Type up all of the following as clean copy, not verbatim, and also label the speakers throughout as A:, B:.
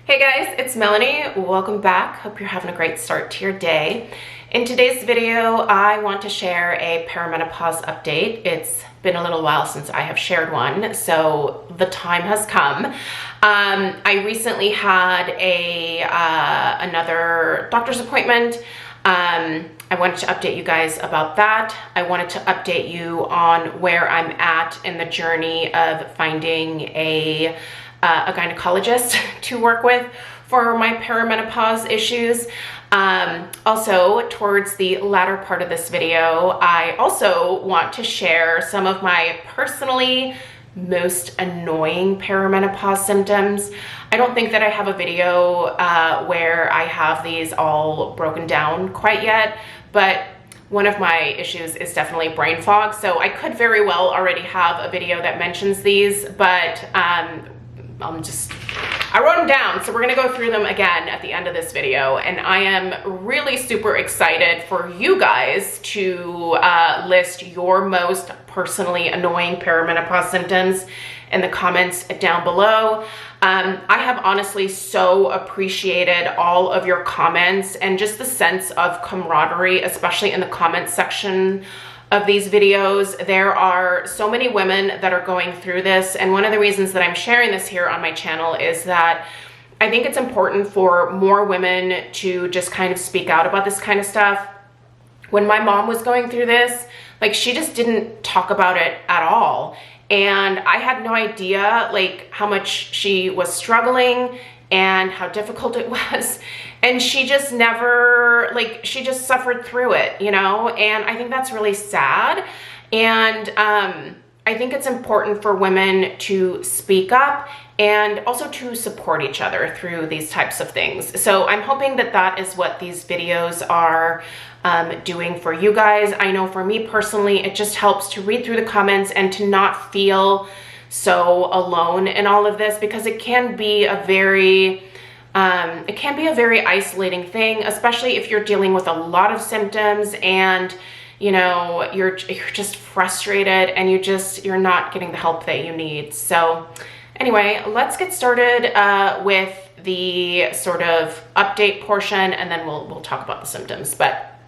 A: Hey guys, it's Melanie. Welcome back. Hope you're having a great start to your day. In today's video, I want to share a perimenopause update. It's been a little while since I have shared one, so the time has come. I recently had another doctor's appointment. I wanted to update you guys about that. I wanted to update you on where I'm at in the journey of finding a gynecologist to work with for my perimenopause issues. Also, towards the latter part of this video, I also want to share some of my personally most annoying perimenopause symptoms. I don't think that I have a video where I have these all broken down quite yet, but one of my issues is definitely brain fog. So I could very well already have a video that mentions these, but I wrote them down, so we're gonna go through them again at the end of this video, and I am really super excited for you guys to list your most personally annoying perimenopause symptoms in the comments down below. I have honestly so appreciated all of your comments and just the sense of camaraderie, especially in the comments section of these videos. There are so many women that are going through this, and one of the reasons that I'm sharing this here on my channel is that I think it's important for more women to just kind of speak out about this kind of stuff. When my mom was going through this, like, she just didn't talk about it at all, and I had no idea like how much she was struggling and how difficult it was. And she just never, like, she just suffered through it, you know? And I think that's really sad. And I think it's important for women to speak up and also to support each other through these types of things. So I'm hoping that that is what these videos are doing for you guys. I know for me personally, it just helps to read through the comments and to not feel so alone in all of this, because it can be a very isolating thing, especially if you're dealing with a lot of symptoms and, you know, you're just frustrated and you're not getting the help that you need. So anyway, let's get started with the sort of update portion, and then we'll talk about the symptoms. But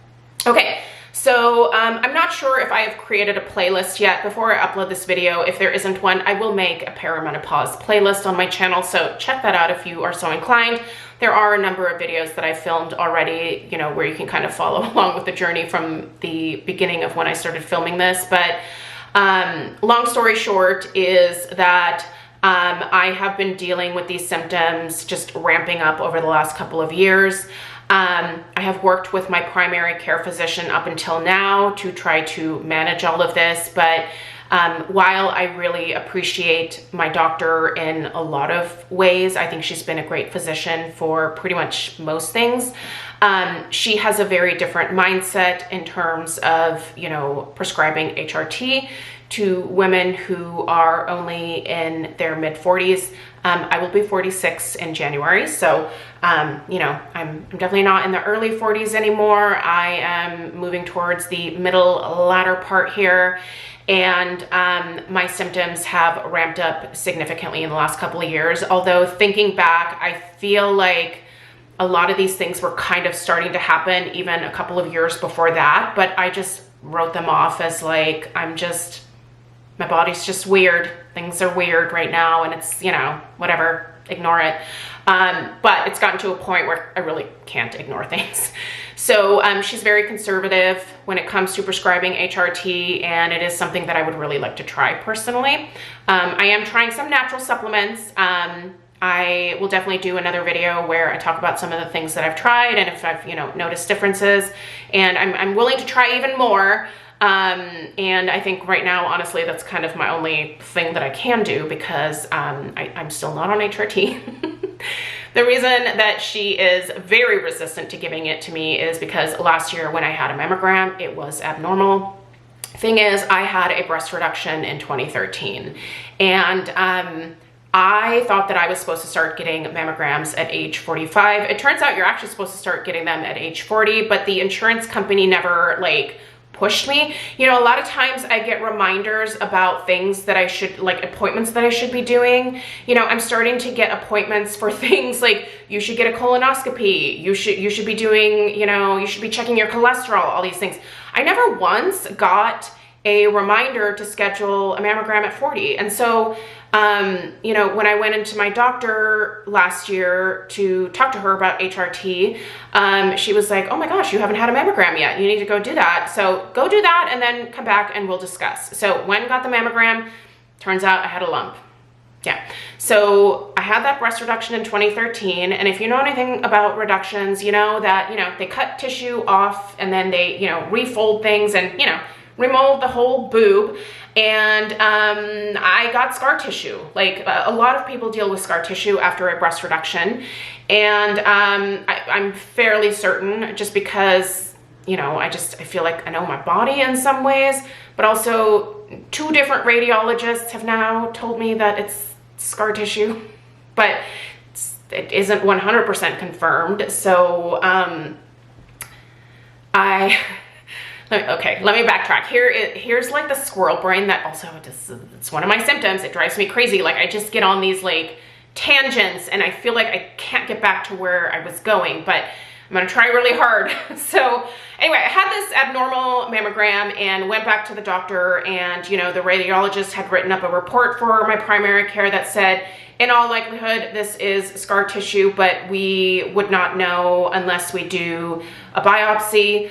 A: okay, so I'm not sure if I have created a playlist yet. Before I upload this video, if there isn't one, I will make a perimenopause playlist on my channel, so check that out if you are so inclined. There are a number of videos that I filmed already, you know, where you can kind of follow along with the journey from the beginning of when I started filming this. But long story short is that I have been dealing with these symptoms just ramping up over the last couple of years. I have worked with my primary care physician up until now to try to manage all of this, but while I really appreciate my doctor in a lot of ways, I think she's been a great physician for pretty much most things. She has a very different mindset in terms of, you know, prescribing HRT to women who are only in their mid-40s. I will be 46 in January, so you know, I'm definitely not in the early 40s anymore. I am moving towards the latter part here, and my symptoms have ramped up significantly in the last couple of years. Although thinking back, I feel like a lot of these things were kind of starting to happen even a couple of years before that, but I just wrote them off as like, my body's just weird. Things are weird right now, and it's, you know, whatever, ignore it. But it's gotten to a point where I really can't ignore things. So she's very conservative when it comes to prescribing HRT, and it is something that I would really like to try personally. I am trying some natural supplements. I will definitely do another video where I talk about some of the things that I've tried and if I've, you know, noticed differences, and I'm willing to try even more. And I think right now, honestly, that's kind of my only thing that I can do, because I'm still not on HRT. The reason that she is very resistant to giving it to me is because last year when I had a mammogram, it was abnormal. Thing is, I had a breast reduction in 2013, and I thought that I was supposed to start getting mammograms at age 45. It turns out you're actually supposed to start getting them at age 40, but the insurance company never like pushed me. You know, a lot of times I get reminders about things that I should, like appointments that I should be doing. You know, I'm starting to get appointments for things like you should get a colonoscopy, you should be doing, you know, you should be checking your cholesterol, all these things. I never once got a reminder to schedule a mammogram at 40. And so, you know, when I went into my doctor last year to talk to her about HRT, she was like, oh my gosh, you haven't had a mammogram yet. You need to go do that. So go do that and then come back and we'll discuss. So when I got the mammogram, turns out I had a lump. Yeah. So I had that breast reduction in 2013. And if you know anything about reductions, you know that, you know, they cut tissue off and then they, you know, refold things and, you know, remold the whole boob. And I got scar tissue. Like a lot of people deal with scar tissue after a breast reduction. And I'm fairly certain, just because, you know, I feel like I know my body in some ways, but also 2 different radiologists have now told me that it's scar tissue, but it isn't 100% confirmed. So okay, let me backtrack. Here's like the squirrel brain that also, it's one of my symptoms. It drives me crazy. Like I just get on these like tangents and I feel like I can't get back to where I was going, but I'm gonna try really hard. So anyway, I had this abnormal mammogram and went back to the doctor, and you know, the radiologist had written up a report for my primary care that said, in all likelihood, this is scar tissue, but we would not know unless we do a biopsy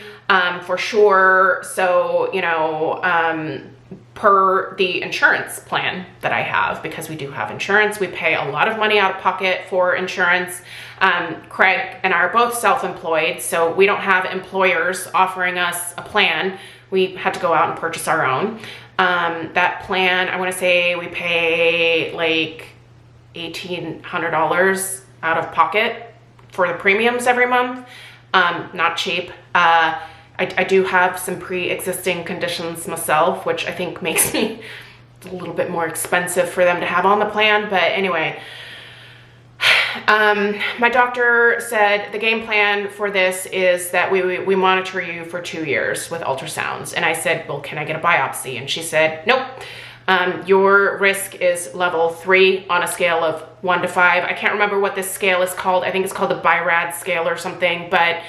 A: for sure. So, you know, per the insurance plan that I have, because we do have insurance, we pay a lot of money out of pocket for insurance. Craig and I are both self-employed, so we don't have employers offering us a plan. We had to go out and purchase our own. That plan, I want to say we pay like $1,800 out of pocket for the premiums every month. Not cheap. I do have some pre-existing conditions myself, which I think makes me a little bit more expensive for them to have on the plan. But anyway, my doctor said the game plan for this is that we monitor you for 2 years with ultrasounds. And I said, well, can I get a biopsy? And she said, nope. Your risk is level 3 on a scale of 1 to 5. I can't remember what this scale is called. I think it's called the BIRAD scale or something, but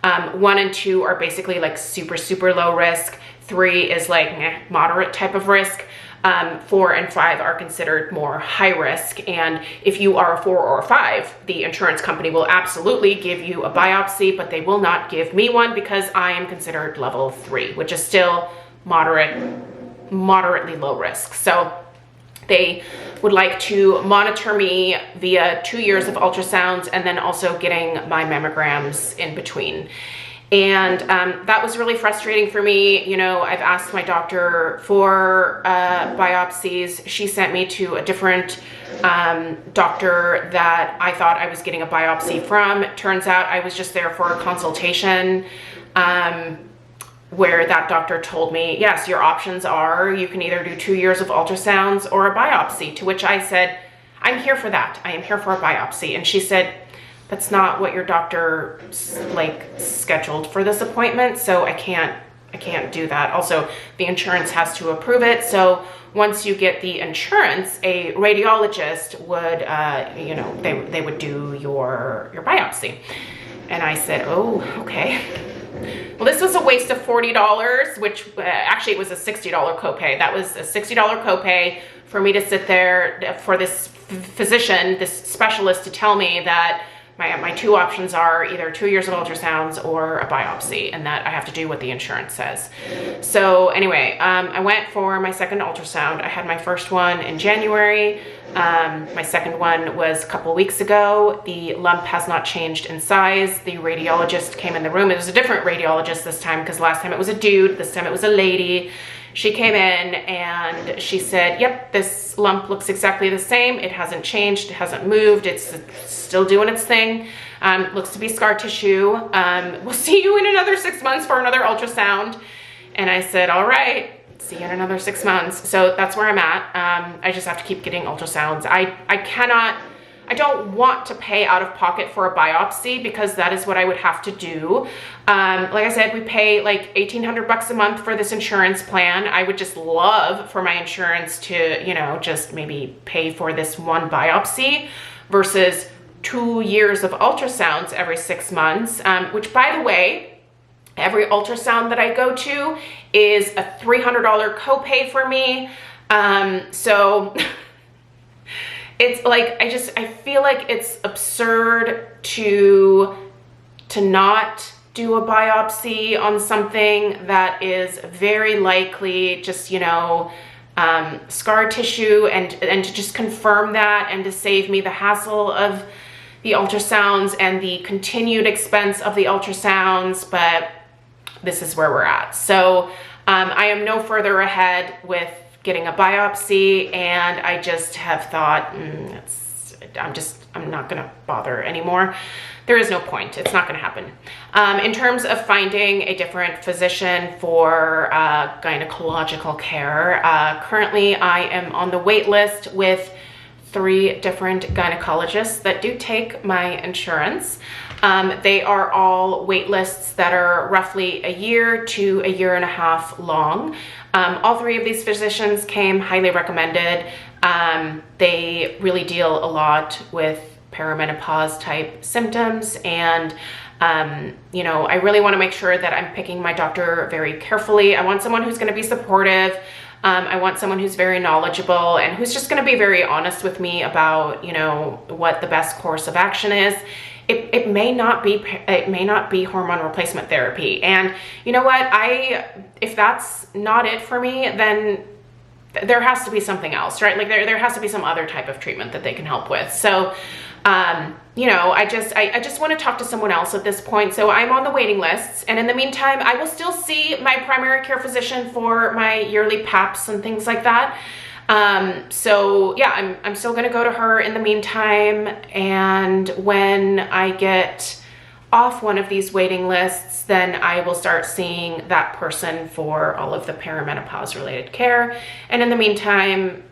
A: 1 and 2 are basically like super, super low risk. 3 is like moderate type of risk. 4 and 5 are considered more high risk. And if you are a 4 or a 5, the insurance company will absolutely give you a biopsy, but they will not give me one because I am considered level 3, which is still moderately low risk. So they would like to monitor me via 2 years of ultrasounds and then also getting my mammograms in between. And that was really frustrating for me. You know, I've asked my doctor for biopsies. She sent me to a different doctor that I thought I was getting a biopsy from. It turns out I was just there for a consultation, where that doctor told me, yes, your options are, you can either do 2 years of ultrasounds or a biopsy, to which I said, I'm here for that. I am here for a biopsy. And she said, that's not what your doctor like scheduled for this appointment, so I can't do that. Also, the insurance has to approve it. So once you get the insurance, a radiologist would, you know, they would do your biopsy. And I said, oh, okay. Well, this was a waste of $40, which actually it was a $60 copay. That was a $60 copay for me to sit there for this physician, this specialist, to tell me that my 2 options are either 2 years of ultrasounds or a biopsy, and that I have to do what the insurance says. So anyway, I went for my second ultrasound. I had my first one in January. My second one was a couple weeks ago. The lump has not changed in size. The radiologist came in the room. It was a different radiologist this time, because last time it was a dude, this time it was a lady. She came in and she said, yep, this lump looks exactly the same. It hasn't changed, it hasn't moved, it's still doing its thing. Looks to be scar tissue. We'll see you in another 6 months for another ultrasound. And I said, all right, see you in another 6 months. So that's where I'm at. I just have to keep getting ultrasounds. I I don't want to pay out of pocket for a biopsy because that is what I would have to do. Like I said, we pay like $1,800 a month for this insurance plan. I would just love for my insurance to, you know, just maybe pay for this one biopsy versus 2 years of ultrasounds every 6 months, which, by the way, every ultrasound that I go to is a $300 copay for me. So it's like, I feel like it's absurd to not do a biopsy on something that is very likely just, you know, scar tissue, and to just confirm that and to save me the hassle of the ultrasounds and the continued expense of the ultrasounds. But this is where we're at. So I am no further ahead with getting a biopsy, and I just have thought, I'm not gonna bother anymore. There is no point, it's not gonna happen. In terms of finding a different physician for gynecological care, currently I am on the wait list with 3 different gynecologists that do take my insurance. They are all wait lists that are roughly a year to a year and a half long. All 3 of these physicians came highly recommended. They really deal a lot with perimenopause type symptoms, and you know, I really want to make sure that I'm picking my doctor very carefully. I want someone who's going to be supportive. I want someone who's very knowledgeable and who's just going to be very honest with me about, you know, what the best course of action is. It may not be hormone replacement therapy. And you know what? If that's not it for me, then there has to be something else, right? Like there has to be some other type of treatment that they can help with. So, you know, I just want to talk to someone else at this point. So I'm on the waiting lists, and in the meantime, I will still see my primary care physician for my yearly PAPs and things like that. So yeah, I'm still going to go to her in the meantime. And when I get off one of these waiting lists, then I will start seeing that person for all of the perimenopause related care. And in the meantime,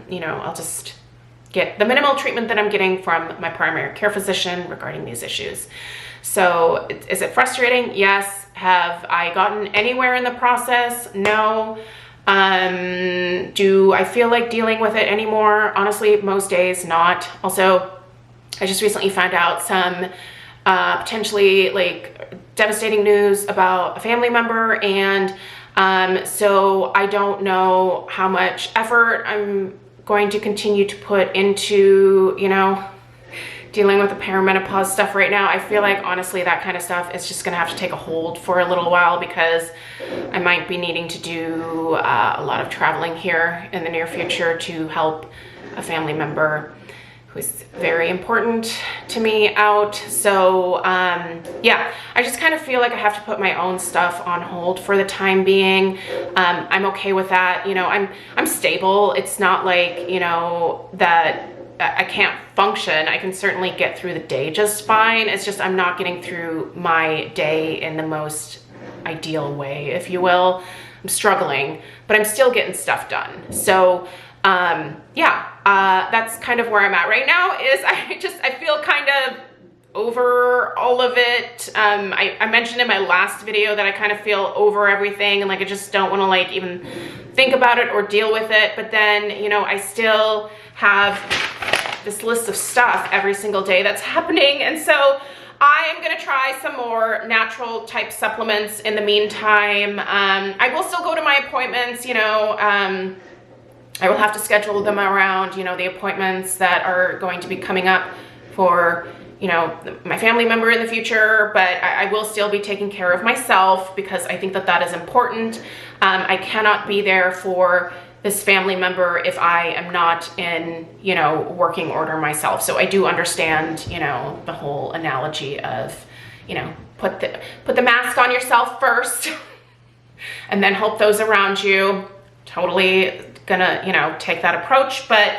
A: you know, I'll just get the minimal treatment that I'm getting from my primary care physician regarding these issues. So is it frustrating? Yes. Have I gotten anywhere in the process? No. Do I feel like dealing with it anymore? Honestly, most days not. Also, I just recently found out some potentially like devastating news about a family member, and so I don't know how much effort I'm going to continue to put into, you know, dealing with the perimenopause stuff right now. I feel like honestly that kind of stuff is just gonna have to take a hold for a little while, because I might be needing to do a lot of traveling here in the near future to help a family member who is very important to me out. So yeah, I just kind of feel like I have to put my own stuff on hold for the time being. I'm okay with that. You know, I'm stable. It's not like, you know, that I can't function. I can certainly get through the day just fine. It's just I'm not getting through my day in the most ideal way, if you will. I'm struggling, but I'm still getting stuff done. So yeah, that's kind of where I'm at right now. Is I feel kind of over all of it. I mentioned in my last video that I kind of feel over everything, and like I just don't want to like even think about it or deal with it. But then, you know, I still have this list of stuff every single day that's happening, and so I am gonna try some more natural type supplements in the meantime. I will still go to my appointments, you know. I will have to schedule them around, you know, the appointments that are going to be coming up for, you know, my family member in the future, but I will still be taking care of myself, because I think that that is important. I cannot be there for this family member if I am not in, you know, working order myself. So I do understand, you know, the whole analogy of, you know, put the mask on yourself first and then help those around you. Totally gonna, you know, take that approach, but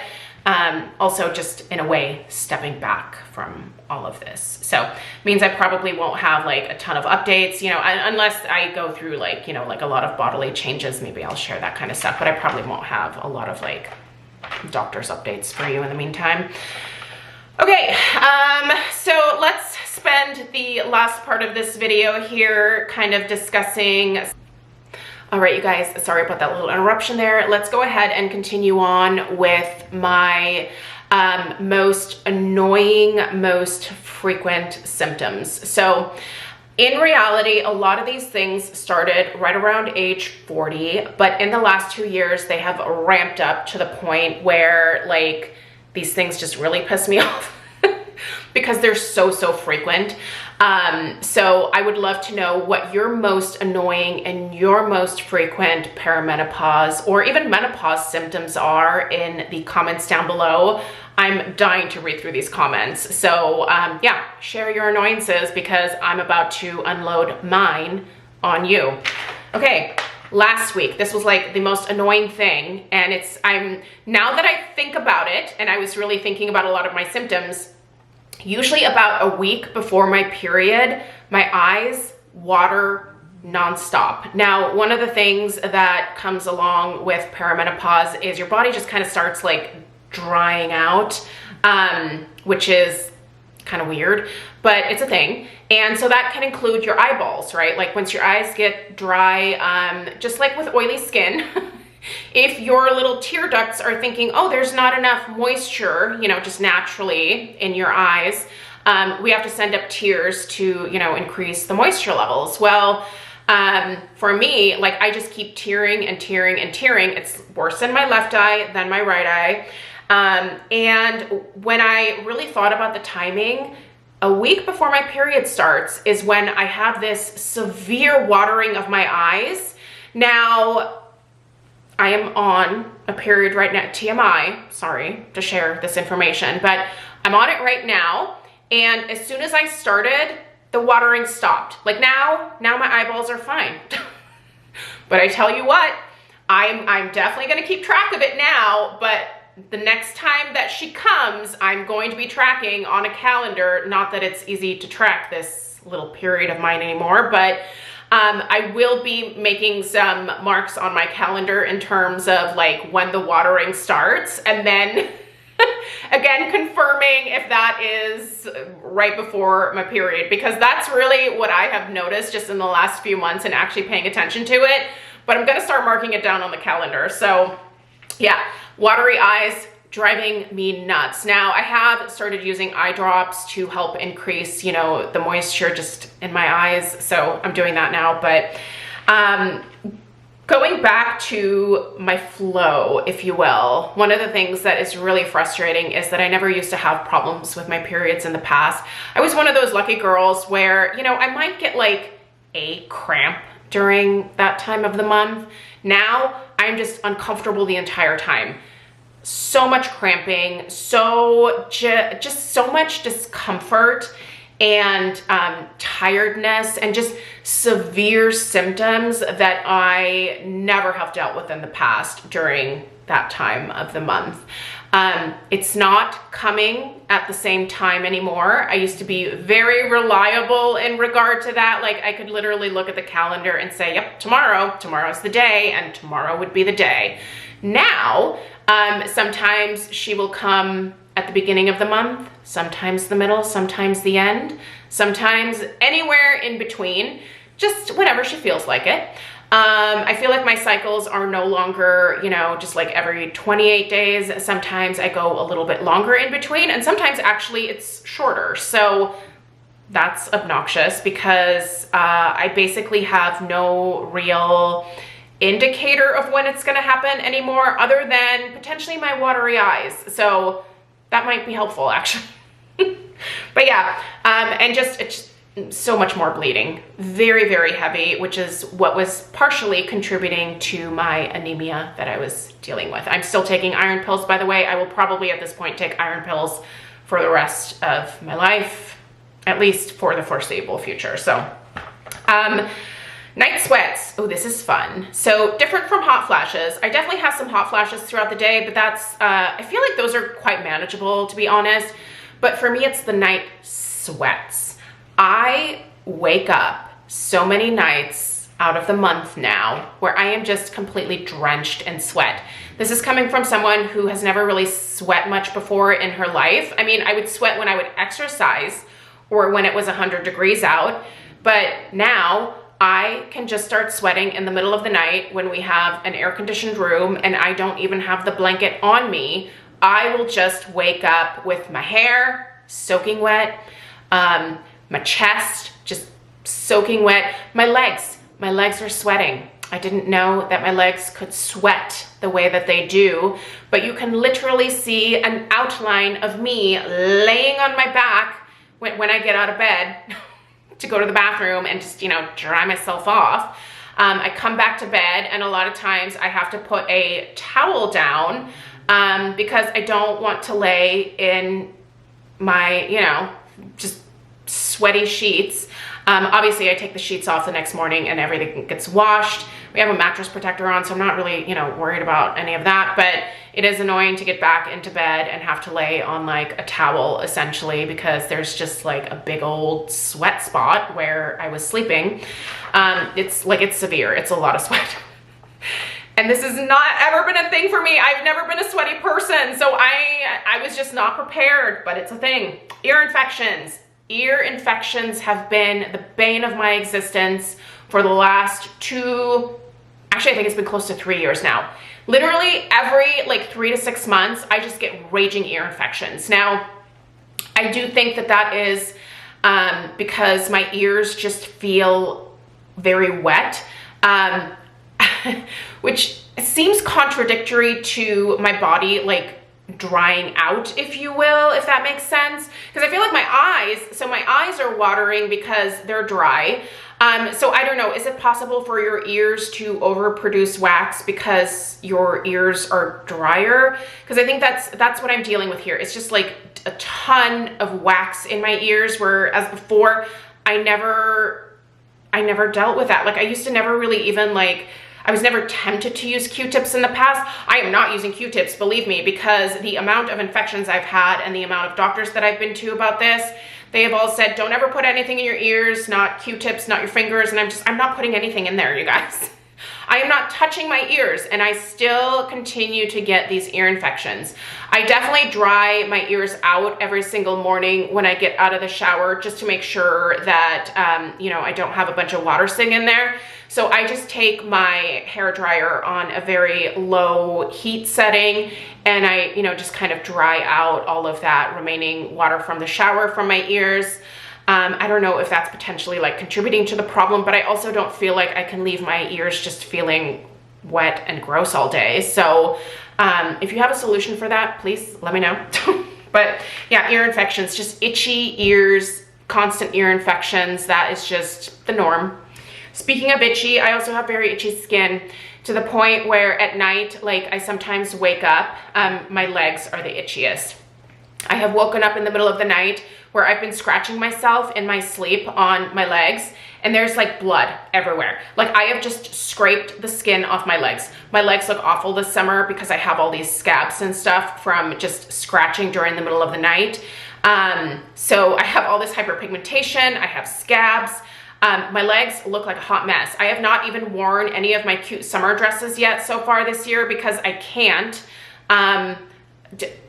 A: also just in a way stepping back from all of this. So means I probably won't have like a ton of updates, you know, unless I go through like, you know, like a lot of bodily changes. Maybe I'll share that kind of stuff, but I probably won't have a lot of like doctor's updates for you in the meantime. Okay, so let's spend the last part of this video here kind of discussing. All right, you guys, sorry about that little interruption there. Let's go ahead and continue on with my most annoying, most frequent symptoms. So in reality, a lot of these things started right around age 40, but in the last 2 years, they have ramped up to the point where like these things just really piss me off because they're so frequent. So I would love to know what your most annoying and your most frequent perimenopause or even menopause symptoms are in the comments down below. I'm dying to read through these comments. So yeah, share your annoyances because I'm about to unload mine on you. Okay, last week, this was like the most annoying thing. And now that I think about it, and I was really thinking about a lot of my symptoms, usually about a week before my period, my eyes water nonstop. Now, one of the things that comes along with perimenopause is your body just kind of starts like drying out, which is kind of weird, but it's a thing. And so that can include your eyeballs, right? Like once your eyes get dry, just like with oily skin, if your little tear ducts are thinking, oh, there's not enough moisture, you know, just naturally in your eyes, we have to send up tears to, you know, increase the moisture levels. Well, for me, like I just keep tearing and tearing and tearing. It's worse in my left eye than my right eye. And when I really thought about the timing, a week before my period starts is when I have this severe watering of my eyes. Now, I am on a period right now, TMI, sorry to share this information, but I'm on it right now. And as soon as I started, the watering stopped. Like now my eyeballs are fine. But I tell you what, I'm definitely gonna keep track of it now, but the next time that she comes, I'm going to be tracking on a calendar. Not that it's easy to track this little period of mine anymore, but I will be making some marks on my calendar in terms of like when the watering starts, and then again, confirming if that is right before my period, because that's really what I have noticed just in the last few months and actually paying attention to it. But I'm gonna start marking it down on the calendar. So yeah, watery eyes, driving me nuts. Now I have started using eye drops to help increase, you know, the moisture just in my eyes. So I'm doing that now. But going back to my flow, if you will, one of the things that is really frustrating is that I never used to have problems with my periods in the past. I was one of those lucky girls where, you know, I might get like a cramp during that time of the month. Now I'm just uncomfortable the entire time. So much cramping, just so much discomfort and tiredness and just severe symptoms that I never have dealt with in the past during that time of the month. It's not coming at the same time anymore. I used to be very reliable in regard to that. Like I could literally look at the calendar and say, yep, tomorrow's the day, and tomorrow would be the day. Now, sometimes she will come at the beginning of the month, sometimes the middle, sometimes the end, sometimes anywhere in between, just whenever she feels like it. I feel like my cycles are no longer, you know, just like every 28 days. Sometimes I go a little bit longer in between, and sometimes actually it's shorter. So that's obnoxious because I basically have no real indicator of when it's going to happen anymore other than potentially my watery eyes. So that might be helpful actually. But yeah, and it's so much more bleeding, very heavy, which is what was partially contributing to my anemia that I was dealing with. I'm still taking iron pills, by the way. I will probably at this point take iron pills for the rest of my life, at least for the foreseeable future. So night sweats. Oh, this is fun. So different from hot flashes. I definitely have some hot flashes throughout the day, but that's, I feel like those are quite manageable, to be honest. But for me, it's the night sweats. I wake up so many nights out of the month now where I am just completely drenched in sweat. This is coming from someone who has never really sweat much before in her life. I mean, I would sweat when I would exercise or when it was 100 degrees out, but now I can just start sweating in the middle of the night when we have an air-conditioned room and I don't even have the blanket on me. I will just wake up with my hair soaking wet, my chest just soaking wet, my legs are sweating. I didn't know that my legs could sweat the way that they do, but you can literally see an outline of me laying on my back when I get out of bed to go to the bathroom and just, you know, dry myself off. I come back to bed and a lot of times I have to put a towel down because I don't want to lay in my, you know, just sweaty sheets. Obviously I take the sheets off the next morning and everything gets washed. We have a mattress protector on, so I'm not really, you know, worried about any of that, but it is annoying to get back into bed and have to lay on like a towel essentially because there's just like a big old sweat spot where I was sleeping. It's severe. It's a lot of sweat. And this has not ever been a thing for me. I've never been a sweaty person, so I was just not prepared, but it's a thing. Ear infections. Ear infections have been the bane of my existence for the last actually I think it's been close to 3 years now. Literally every like 3 to 6 months, I just get raging ear infections. Now, I do think that that is because my ears just feel very wet, which seems contradictory to my body like drying out, if you will, if that makes sense. Because I feel like my eyes are watering because they're dry. So I don't know, is it possible for your ears to overproduce wax because your ears are drier? Because I think that's what I'm dealing with here. It's just like a ton of wax in my ears, whereas before I never dealt with that. Like I used to never really even like, I was never tempted to use Q-tips in the past. I am not using Q-tips, believe me, because the amount of infections I've had and the amount of doctors that I've been to about this, they have all said, don't ever put anything in your ears, not Q-tips, not your fingers, and I'm not putting anything in there, you guys. I am not touching my ears, and I still continue to get these ear infections. I definitely dry my ears out every single morning when I get out of the shower just to make sure that, you know, I don't have a bunch of water sitting in there. So I just take my hair dryer on a very low heat setting and I, you know, just kind of dry out all of that remaining water from the shower from my ears. I don't know if that's potentially like contributing to the problem, but I also don't feel like I can leave my ears just feeling wet and gross all day. So if you have a solution for that, please let me know. But yeah, ear infections, just itchy ears, constant ear infections, that is just the norm. Speaking of itchy, I also have very itchy skin to the point where at night, like I sometimes wake up, my legs are the itchiest. I have woken up in the middle of the night where I've been scratching myself in my sleep on my legs and there's like blood everywhere. Like I have just scraped the skin off my legs. My legs look awful this summer because I have all these scabs and stuff from just scratching during the middle of the night. So I have all this hyperpigmentation, I have scabs. My legs look like a hot mess. I have not even worn any of my cute summer dresses yet so far this year because I can't.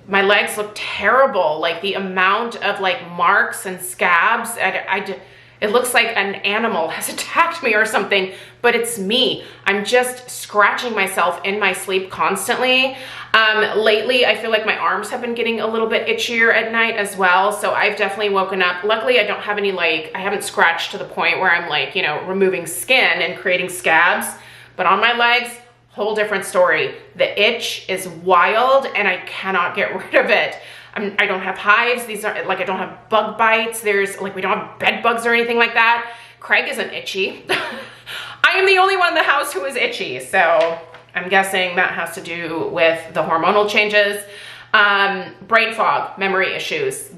A: My legs look terrible. Like the amount of like marks and scabs, it looks like an animal has attacked me or something, but it's me. I'm just scratching myself in my sleep constantly. Lately, I feel like my arms have been getting a little bit itchier at night as well. So I've definitely woken up. Luckily, I don't have any I haven't scratched to the point where I'm like, you know, removing skin and creating scabs, but on my legs, whole different story. The itch is wild and I cannot get rid of it. I don't have hives. These are like, I don't have bug bites. There's like, we don't have bed bugs or anything like that. Craig isn't itchy. I am the only one in the house who is itchy. So I'm guessing that has to do with the hormonal changes. Brain fog, memory issues.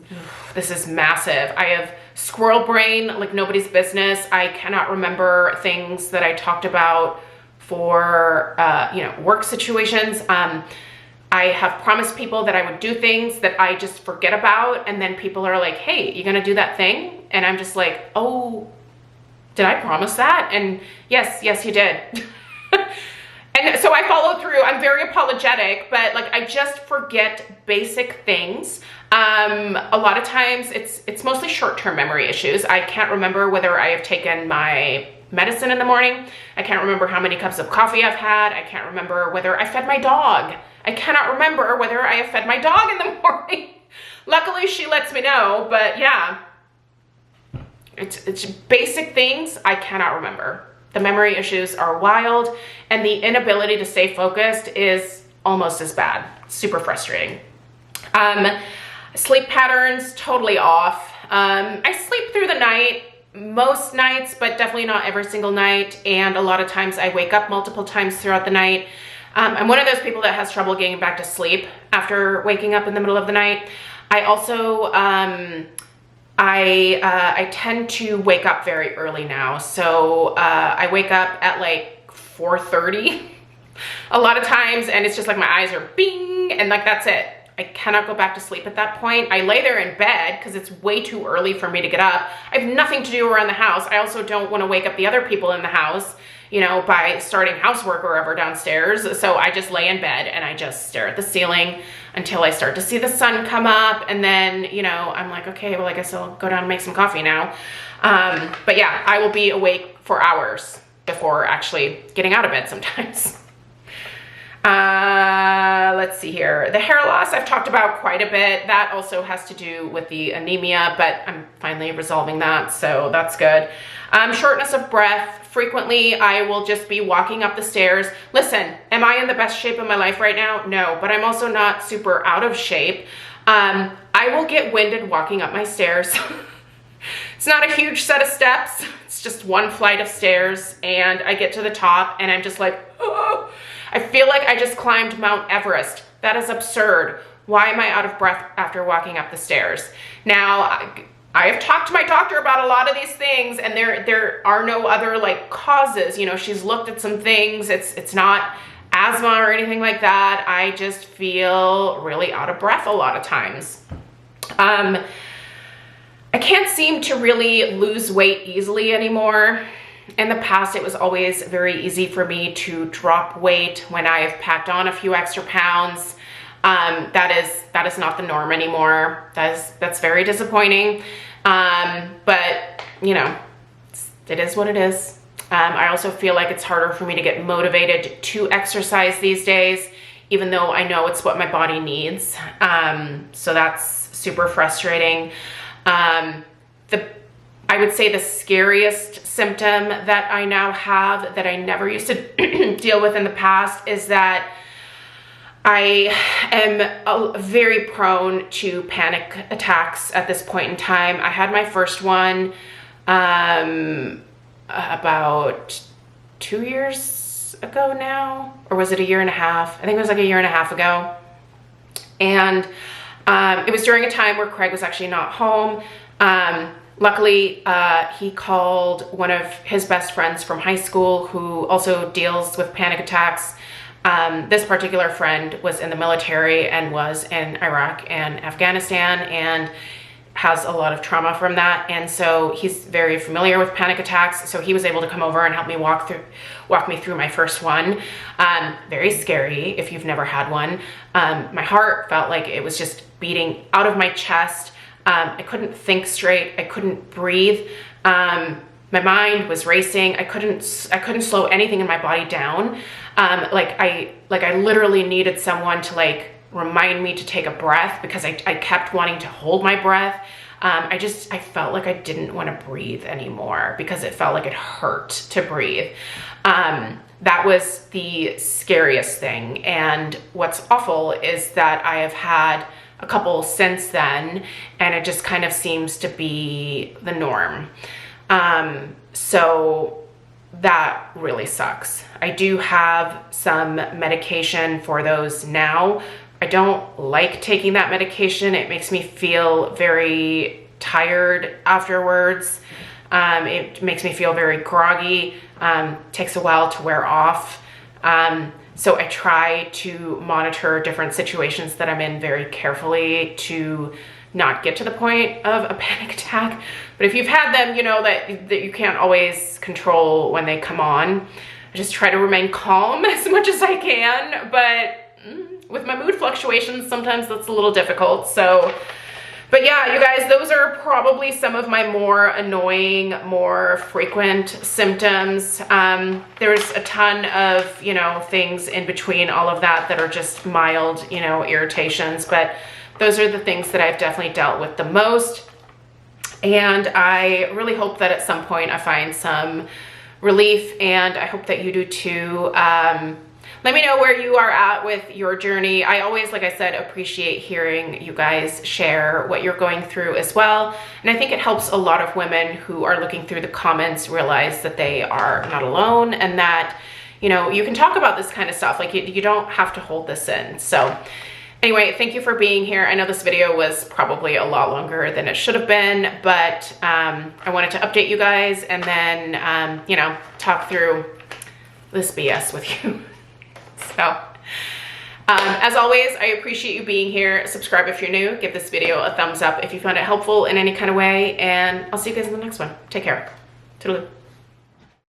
A: This is massive. I have squirrel brain like nobody's business. I cannot remember things that I talked about for, you know, work situations. I have promised people that I would do things that I just forget about. And then people are like, hey, you gonna do that thing? And I'm just like, oh, did I promise that? And yes, you did. And so I followed through. I'm very apologetic, but like I just forget basic things. A lot of times it's mostly short-term memory issues. I can't remember whether I have taken my medicine in the morning. I can't remember how many cups of coffee I've had. I can't remember whether I fed my dog. I cannot remember whether I have fed my dog in the morning. Luckily, she lets me know, but yeah, it's basic things I cannot remember. The memory issues are wild, and the inability to stay focused is almost as bad. Super frustrating. Sleep patterns, totally off. I sleep through the night most nights, but definitely not every single night. And a lot of times I wake up multiple times throughout the night. I'm one of those people that has trouble getting back to sleep after waking up in the middle of the night. I also, I tend to wake up very early now. So I wake up at like 4:30 a lot of times, and it's just like my eyes are bing, and like that's it. I cannot go back to sleep at that point. I lay there in bed because it's way too early for me to get up. I have nothing to do around the house. I also don't want to wake up the other people in the house, you know, by starting housework or whatever downstairs. So I just lay in bed and I just stare at the ceiling until I start to see the sun come up. And then, you know, I'm like, okay, well, I guess I'll go down and make some coffee now. But yeah, I will be awake for hours before actually getting out of bed sometimes. Let's see here. The hair loss I've talked about quite a bit. That also has to do with the anemia, but I'm finally resolving that, so that's good. Shortness of breath. Frequently, I will just be walking up the stairs. Listen, am I in the best shape of my life right now? No, but I'm also not super out of shape. I will get winded walking up my stairs. It's not a huge set of steps. It's just one flight of stairs, and I get to the top and I'm just like, oh. I feel like I just climbed Mount Everest. That is absurd. Why am I out of breath after walking up the stairs? Now, I have talked to my doctor about a lot of these things, and there are no other like causes. You know, she's looked at some things. It's not asthma or anything like that. I just feel really out of breath a lot of times. I can't seem to really lose weight easily anymore. In the past, it was always very easy for me to drop weight when I have packed on a few extra pounds. That is not the norm anymore. That's very disappointing. But you know, it is what it is. I also feel like it's harder for me to get motivated to exercise these days, even though I know it's what my body needs. So that's super frustrating. I would say the scariest symptom that I now have that I never used to deal with in the past is that I am very prone to panic attacks at this point in time. I had my first one about 2 years ago now, or was it a year and a half? I think it was like a year and a half ago. And it was during a time where Craig was actually not home. Luckily, he called one of his best friends from high school who also deals with panic attacks. This particular friend was in the military and was in Iraq and Afghanistan and has a lot of trauma from that. And so he's very familiar with panic attacks. So he was able to come over and help me walk me through my first one. Very scary if you've never had one. My heart felt like it was just beating out of my chest. I couldn't think straight. I couldn't breathe. My mind was racing. I couldn't slow anything in my body down. I literally needed someone to like remind me to take a breath because I kept wanting to hold my breath. I felt like I didn't want to breathe anymore because it felt like it hurt to breathe. That was the scariest thing. And what's awful is that I have had a couple since then, and it just kind of seems to be the norm. So that really sucks. I do have some medication for those now. I don't like taking that medication. It makes me feel very tired afterwards. It makes me feel very groggy. Takes a while to wear off. So I try to monitor different situations that I'm in very carefully to not get to the point of a panic attack. But if you've had them, you know that you can't always control when they come on. I just try to remain calm as much as I can, but with my mood fluctuations, sometimes that's a little difficult. So, but yeah, you guys, those are probably some of my more annoying, more frequent symptoms. There's a ton of, you know, things in between all of that that are just mild, you know, irritations, but those are the things that I've definitely dealt with the most. And I really hope that at some point I find some relief, and I hope that you do too. Let me know where you are at with your journey. I always, like I said, appreciate hearing you guys share what you're going through as well. And I think it helps a lot of women who are looking through the comments realize that they are not alone, and that, you know, you can talk about this kind of stuff. Like you don't have to hold this in. So anyway, thank you for being here. I know this video was probably a lot longer than it should have been, but I wanted to update you guys and then, you know, talk through this BS with you. So, as always, I appreciate you being here. Subscribe if you're new. Give this video a thumbs up if you found it helpful in any kind of way, and I'll see you guys in the next one. Take care. Toodaloo.